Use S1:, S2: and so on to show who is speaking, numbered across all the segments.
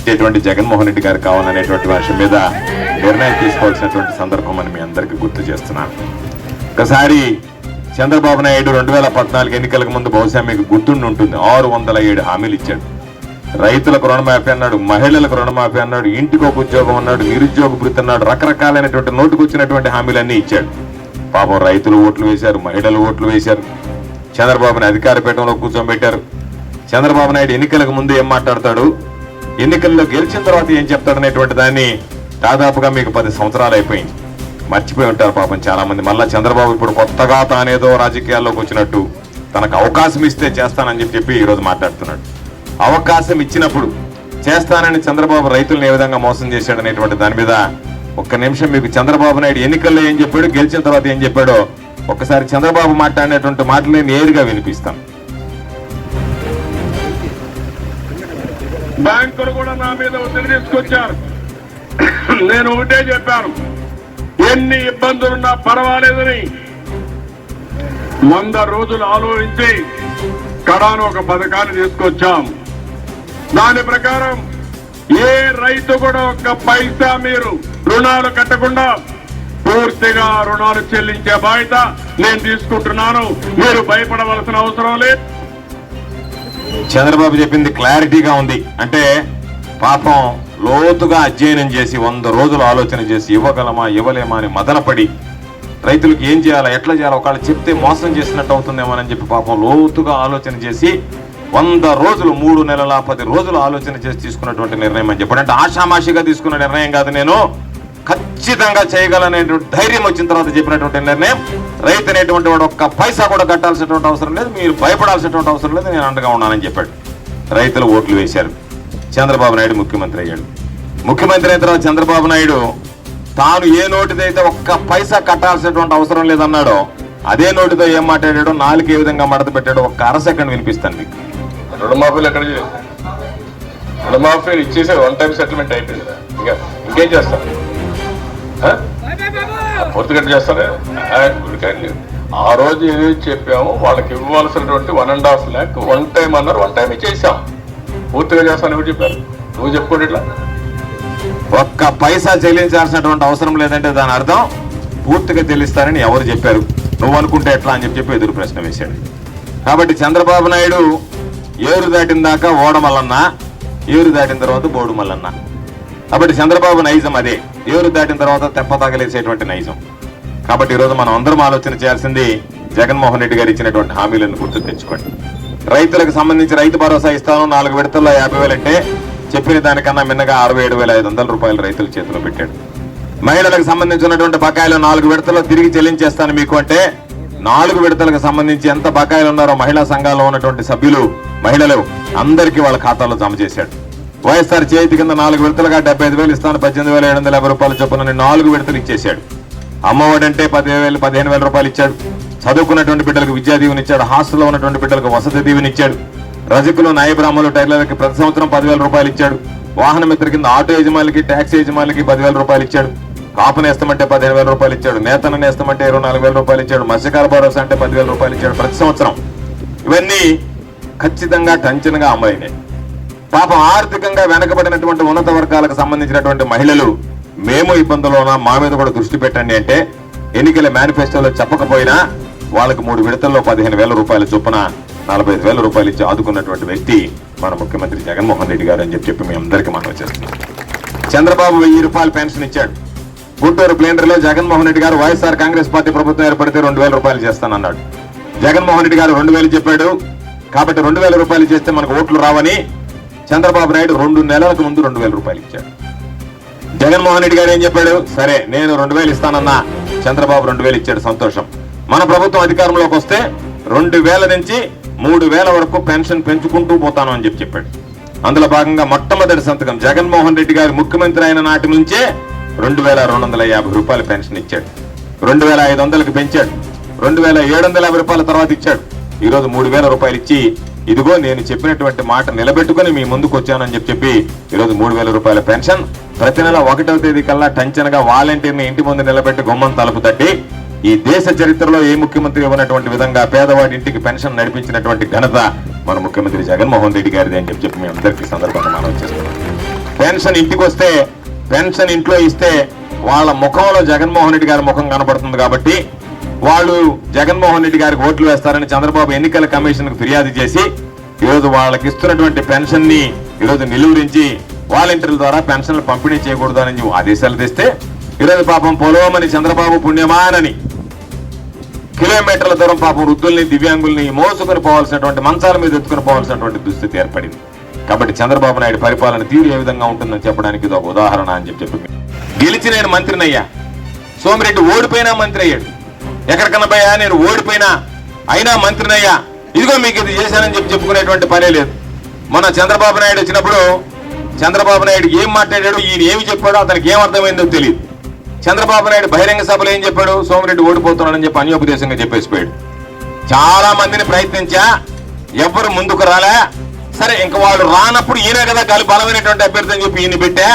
S1: ఇచ్చేటువంటి జగన్మోహన్ రెడ్డి గారు కావాలనేటువంటి విషయం మీద నిర్ణయం తీసుకోవాల్సినటువంటి సందర్భం అని మీ అందరికీ గుర్తు చేస్తున్నాను. ఒకసారి చంద్రబాబు నాయుడు 2014 ఎన్నికలకు ముందు బహుశా మీకు గుర్తుండి ఉంటుంది, 607 హామీలు ఇచ్చాడు. రైతులకు రుణమాఫీ అన్నాడు, మహిళలకు రుణమాఫీ అన్నాడు, ఇంటికి ఒక ఉద్యోగం అన్నాడు, నిరుద్యోగ భృతి అన్నాడు, రకరకాలైనటువంటి నోటుకు వచ్చినటువంటి హామీలన్నీ ఇచ్చాడు. పాపం రైతులు ఓట్లు వేశారు, మహిళలు ఓట్లు వేశారు, చంద్రబాబుని అధికార పీఠంలో కూర్చోబెట్టారు. చంద్రబాబు నాయుడు ఎన్నికలకు ముందు ఏం మాట్లాడతాడు, ఎన్నికల్లో గెలిచిన తర్వాత ఏం చెప్తాడు అనేటువంటి దాన్ని దాదాపుగా మీకు 10 సంవత్సరాలు అయిపోయింది, మర్చిపోయి ఉంటారు పాపం చాలా మంది. మళ్ళా చంద్రబాబు ఇప్పుడు కొత్తగా తానేదో రాజకీయాల్లోకి వచ్చినట్టు తనకు అవకాశం ఇస్తే చేస్తానని చెప్పి ఈరోజు మాట్లాడుతున్నాడు. అవకాశం ఇచ్చినప్పుడు చేస్తానని చంద్రబాబు రైతులను ఏ విధంగా మోసం చేశాడు అనేటువంటి దాని మీద ఒక్క నిమిషం మీకు చంద్రబాబు నాయుడు ఎన్నికల్లో ఏం చెప్పాడు, గెలిచిన తర్వాత ఏం చెప్పాడో ఒక్కసారి చంద్రబాబు మాట్లాడినటువంటి మాటలు నేరుగా వినిపిస్తాను.
S2: బ్యాంకులు కూడా నా మీద ఒత్తిడి తీసుకొచ్చారు. నేను ఒకటే చెప్పాను, ఎన్ని ఇబ్బందులున్నా పర్వాలేదని 100 రోజులు ఆలోచించి కడాను ఒక పథకాన్ని తీసుకొచ్చాం. దాని ప్రకారం ఏ రైతు కూడా ఒక్క పైసా మీరు రుణాలు కట్టకుండా పూర్తిగా రుణాలు చెల్లించే బాధ్యత నేను తీసుకుంటున్నాను. మీరు భయపడవలసిన అవసరం లేదు.
S1: చంద్రబాబు చెప్పింది క్లారిటీగా ఉంది. అంటే పాపం లోతుగా అధ్యయనం చేసి 100 రోజులు ఆలోచన చేసి ఇవ్వగలమా ఇవ్వలేమా అని మదనపడి రైతులకు ఏం చేయాలా ఎట్లా చేయాలా ఒకళ్ళు చెప్తే మోసం చేసినట్టు అవుతుందేమోనని చెప్పి పాపం లోతుగా ఆలోచన చేసి 100 రోజులు 3 నెలల 10 రోజులు ఆలోచన చేసి తీసుకున్నటువంటి నిర్ణయం అని చెప్పాడు. అంటే ఆషామాషిగా తీసుకున్న నిర్ణయం కాదు, నేను ఖచ్చితంగా చేయగలనేటువంటి ధైర్యం వచ్చిన తర్వాత చెప్పినటువంటి నిర్ణయం. రైతు అనేటువంటి వాడు ఒక్క పైసా కూడా కట్టాల్సినటువంటి అవసరం లేదు, మీరు భయపడాల్సినటువంటి అవసరం లేదు, నేను అండగా ఉన్నానని చెప్పాడు. రైతులు ఓట్లు వేశారు, చంద్రబాబు నాయుడు ముఖ్యమంత్రి అయ్యాడు. ముఖ్యమంత్రి అయిన తర్వాత చంద్రబాబు నాయుడు తాను ఏ నోటిదైతే ఒక్క పైసా కట్టాల్సినటువంటి అవసరం లేదన్నాడో అదే నోటితో ఏం మాట్లాడాడో, నాలుగు ఏ విధంగా మడత పెట్టాడో ఒక్క అరసెకండ్ వినిపిస్తాను మీకు.
S2: రుణమాఫీలు ఎక్కడ రుణమాఫీలు ఇచ్చేసే 1 టైం సెటిల్మెంట్ అయిపోయింది. ఇంకేం చేస్తారు, పూర్తిగా చేస్తారా? ఆ రోజు ఏదైతే చెప్పామో వాళ్ళకి ఇవ్వాల్సినటువంటి 1.5 lakh 1 టైం అన్నారు, 1 టైం ఇచ్చేసాం. పూర్తిగా చేస్తాను ఎవరు చెప్పారు? నువ్వు చెప్పుకోండి. ఇట్లా
S1: ఒక్క పైసా చెల్లించాల్సినటువంటి అవసరం లేదంటే దాని అర్థం పూర్తిగా చెల్లిస్తారని ఎవరు చెప్పారు, నువ్వు అనుకుంటే ఎట్లా అని చెప్పి ఎదురు ప్రశ్న వేశాడు. కాబట్టి చంద్రబాబు నాయుడు ఏరు దాటిన దాకా ఓడమల్లన్న, ఏరు దాటిన తర్వాత బోడు మల్లన్న. కాబట్టి చంద్రబాబు నైజం అదే, ఏరు దాటిన తర్వాత తెప్ప తగలేసేటువంటి నైజం. కాబట్టి ఈరోజు మనం అందరం ఆలోచన చేయాల్సింది జగన్మోహన్ రెడ్డి గారు ఇచ్చినటువంటి హామీలను గుర్తు తెచ్చుకోండి. రైతులకు సంబంధించి రైతు భరోసా ఇస్తాను 4 విడతల్లో 50,000 అంటే చెప్పిన దానికన్నా మిన్నగా 67,500 రూపాయలు రైతుల చేతిలో పెట్టాడు. మహిళలకు సంబంధించినటువంటి బకాయిలు 4 విడతల్లో తిరిగి చెల్లించేస్తాను మీకు అంటే 4 విడతలకు సంబంధించి ఎంత బకాయిలు ఉన్నారో మహిళా సంఘాల్లో ఉన్నటువంటి సభ్యులు మహిళలు అందరికీ వాళ్ళ ఖాతాలో జమ చేశాడు. వైఎస్ఆర్ చేతి కింద 4 విడతలుగా 75,000 ఇస్తాను, 18,750 రూపాయలు చొప్పున 4 విడతలు ఇచ్చేశాడు. అమ్మఒడి అంటే 10,000 15,000 రూపాయలు ఇచ్చాడు. చదువుకున్నటువంటి బిడ్డలకు విద్యా దీవెన ఇచ్చాడు. హాస్టల్లో ఉన్నటువంటి బిడ్డలకు వసతి దీవెన ఇచ్చాడు. రజకులు నాయ బ్రాహ్మణులు టైలర్లకి ప్రతి సంవత్సరం 10,000 రూపాయలు ఇచ్చాడు. వాహన మిత్ర కింద ఆటో యజమానులకి ట్యాక్సీ యజమానులకి 10,000 రూపాయలు ఇచ్చాడు. కాపు నేస్తామంటే 15,000 రూపాయలు ఇచ్చాడు. నేతన నేస్తామంటే 24,000 రూపాయలు ఇచ్చాడు. మత్స్యకార భరోసా అంటే 10,000 రూపాయలు ఇచ్చాడు ప్రతి సంవత్సరం. ఇవన్నీ ఖచ్చితంగా టంచనగా అమలైనాయి. పాపం ఆర్థికంగా వెనకబడినటువంటి ఉన్నత వర్గాలకు సంబంధించినటువంటి మహిళలు మేము ఇబ్బందుల్లో ఉన్నా, మా మీద కూడా దృష్టి పెట్టండి అంటే ఎన్నికల మేనిఫెస్టోలో చెప్పకపోయినా వాళ్ళకు 3 విడతల్లో 15,000 రూపాయల చొప్పున 45,000 రూపాయలు ఇచ్చి ఆదుకున్నటువంటి వ్యక్తి మన ముఖ్యమంత్రి జగన్మోహన్ రెడ్డి గారు అని చెప్పి మీ అందరికీ మనం చేస్తున్నాం. చంద్రబాబు 1000 రూపాయలు పెన్షన్ ఇచ్చాడు. గుంటూరు ప్లేనరీలో జగన్మోహన్ రెడ్డి గారు వైఎస్ఆర్ కాంగ్రెస్ పార్టీ ప్రభుత్వం ఏర్పడితే 2,000 రూపాయలు చేస్తానన్నాడు. జగన్మోహన్ రెడ్డి గారు 2,000 చెప్పాడు. కాబట్టి 2,000 రూపాయలు చేస్తే మనకు ఓట్లు రావని చంద్రబాబు నాయుడు 2 నెలలకు ముందు 2,000 రూపాయలు ఇచ్చాడు. జగన్మోహన్ రెడ్డి గారు ఏం చెప్పాడు, సరే నేను 2,000 ఇస్తానన్నా, చంద్రబాబు 2,000 ఇచ్చాడు, సంతోషం. మన ప్రభుత్వం అధికారంలోకి వస్తే 2,000 నుంచి 3,000 వరకు పెన్షన్ పెంచుకుంటూ పోతాను అని చెప్పాడు. అందులో భాగంగా మొట్టమొదటి సంతకం జగన్మోహన్ రెడ్డి గారు ముఖ్యమంత్రి అయిన నాటి నుంచే 2,250 రూపాయల పెన్షన్ ఇచ్చాడు. 2,500కి పెంచాడు. 2,750 రూపాయల తర్వాత ఇచ్చాడు. ఈరోజు 3,000 రూపాయలు ఇచ్చి ఇదిగో నేను చెప్పినటువంటి మాట నిలబెట్టుకుని మీ ముందుకు వచ్చానని చెప్పి ఈరోజు 3,000 రూపాయల పెన్షన్ ప్రతి నెల 1వ తేదీ కల్లా టంచనగా వాలంటీర్ని ఇంటి ముందు నిలబెట్టి గుమ్మం తలుపు తట్టి ఈ దేశ చరిత్రలో ఏ ముఖ్యమంత్రి ఇవ్వనటువంటి విధంగా పేదవాడి ఇంటికి పెన్షన్ నడిపించినటువంటి ఘనత మన ముఖ్యమంత్రి జగన్మోహన్ రెడ్డి గారిది అని చెప్పి మీ అందరికీ సందర్భంగా మనం చేస్తున్నాం. పెన్షన్ ఇంటికి వస్తే పెన్షన్ ఇంట్లో ఇస్తే వాళ్ళ ముఖంలో జగన్మోహన్ రెడ్డి గారి ముఖం కనబడుతుంది కాబట్టి వాళ్ళు జగన్మోహన్ రెడ్డి గారికి ఓట్లు వేస్తారని చంద్రబాబు ఎన్నికల కమిషన్ కు ఫిర్యాదు చేసి ఈరోజు వాళ్ళకి ఇస్తున్నటువంటి పెన్షన్ ని ఈరోజు నిలువరించి వాలంటీర్ల ద్వారా పెన్షన్లు పంపిణీ చేయకూడదు అని ఆదేశాలు తెస్తే ఈరోజు పాపం పొలవమని చంద్రబాబు పుణ్యమానని కిలోమీటర్ల దూరం పాపం వృద్ధుల్ని దివ్యాంగుల్ని మోసుకొని పోవాల్సినటువంటి మంచాల మీద ఎత్తుకుని పోవాల్సినటువంటి దుస్థితి ఏర్పడింది. కాబట్టి చంద్రబాబు నాయుడు పరిపాలన తీరు ఏ విధంగా ఉంటుందని చెప్పడానికి ఇది ఒక ఉదాహరణ అని చెప్పి గెలిచి నేను మంత్రినయ్యా, సోమిరెడ్డి ఓడిపోయినా మంత్రి అయ్యాడు. ఎక్కడికన్నా పోయా నేను ఓడిపోయినా అయినా మంత్రినయ్యా, ఇదిగో మీకు ఇది చేశానని చెప్పుకునేటువంటి పనే లేదు. మొన్న చంద్రబాబు నాయుడు వచ్చినప్పుడు చంద్రబాబు నాయుడు ఏం మాట్లాడాడు, ఈయన ఏమి చెప్పాడో అతనికి ఏం అర్థమైందో తెలియదు. చంద్రబాబు నాయుడు బహిరంగ సభలో ఏం చెప్పాడు, సోమిరెడ్డి ఓడిపోతున్నాడని చెప్పి అన్యోపదేశంగా చెప్పేసిపోయాడు. చాలా మందిని ప్రయత్నించా, ఎవ్వరు ముందుకు రాలే. సరే ఇంకా వాళ్ళు రానప్పుడు ఈయన కదా బలమైనటువంటి అభ్యర్థి అని చెప్పి ఈయన పెట్టా,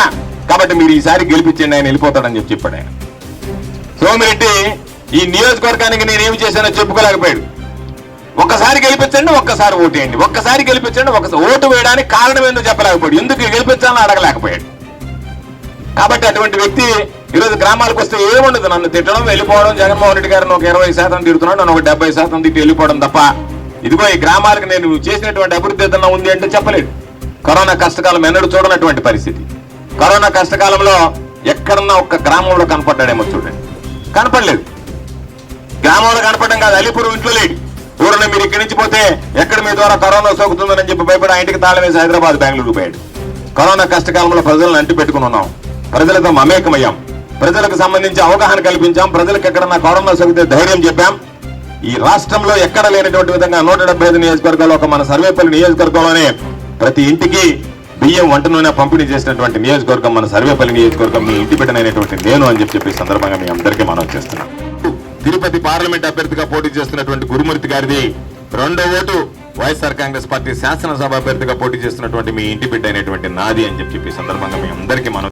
S1: కాబట్టి మీరు ఈసారి గెలిపించండి ఆయన వెళ్ళిపోతాడని చెప్పాడు ఆయన. సోమిరెడ్డి ఈ నియోజకవర్గానికి నేనేమి చేశానో చెప్పుకోలేకపోయాడు. ఒక్కసారి గెలిపించండి, ఒక్కసారి ఓటేయండి, ఒక్కసారి గెలిపించండి, ఒక్కసారి ఓటు వేయడానికి కారణం ఏందో చెప్పలేకపోయాడు, ఎందుకు గెలిపించాలని అడగలేకపోయాడు. కాబట్టి అటువంటి వ్యక్తి ఈరోజు గ్రామాలకు వస్తే ఏముండదు, నన్ను తిట్టడం వెళ్ళిపోవడం, జగన్మోహన్ రెడ్డి గారిని ఒక 20% తిడుతున్నాడు, నన్ను ఒక 70% తిట్టి వెళ్ళిపోవడం తప్ప ఇదిగో ఈ గ్రామాలకు నేను చేసినటువంటి అభివృద్ధి ఏదన్నా ఉంది అంటే చెప్పలేడు. కరోనా కష్టకాలం ఎన్నడూ చూడనటువంటి పరిస్థితి. కరోనా కష్టకాలంలో ఎక్కడన్నా ఒక్క గ్రామంలో కనపడ్డాడేమో చూడండి, కనపడలేదు. గ్రామంలో కనపడడం కాదు, అలీపురం ఇంట్లో లేడు. ఊరిని మీరు ఇక్కడి నుంచి పోతే ఎక్కడ మీ ద్వారా కరోనా సోకుతుందని చెప్పి భయపడి ఆ ఇంటికి తాళం వేసి హైదరాబాద్ బెంగళూరు పోయాడు. కరోనా కష్టకాలంలో ప్రజలను అంటి పెట్టుకుని ఉన్నాం, ప్రజలతో మమేకమయ్యాం, ప్రజలకు సంబంధించి అవగాహన కల్పించాం, ప్రజలకు ఎక్కడన్నా కరోనా సోకితే ధైర్యం చెప్పాం. ఈ రాష్ట్రంలో ఎక్కడ లేనటువంటి విధంగా 175 నియోజకవర్గాల్లో ఒక మన సర్వేపల్లి నియోజకవర్గంలోనే ప్రతి ఇంటికి బియ్యం వంట నూనె పంపిణీ చేసినటువంటి నియోజకవర్గం మన సర్వేపల్లి నియోజకవర్గం. మీ ఇంటి బిడ్డనైనటువంటి నేను అని చెప్పి సందర్భంగా మీ అందరికీ మనం చేస్తున్నాం. తిరుపతి పార్లమెంట్ అభ్యర్థిగా పోటీ చేస్తున్నటువంటి గురుమూర్తి గారిది 2వ ఓటు, వైఎస్ఆర్ కాంగ్రెస్ పార్టీ శాసనసభ అభ్యర్థిగా పోటీ చేస్తున్నటువంటి మీ ఇంటి బిడ్డ అయినటువంటి నాది అని చెప్పి సందర్భంగా మీ అందరికీ మనం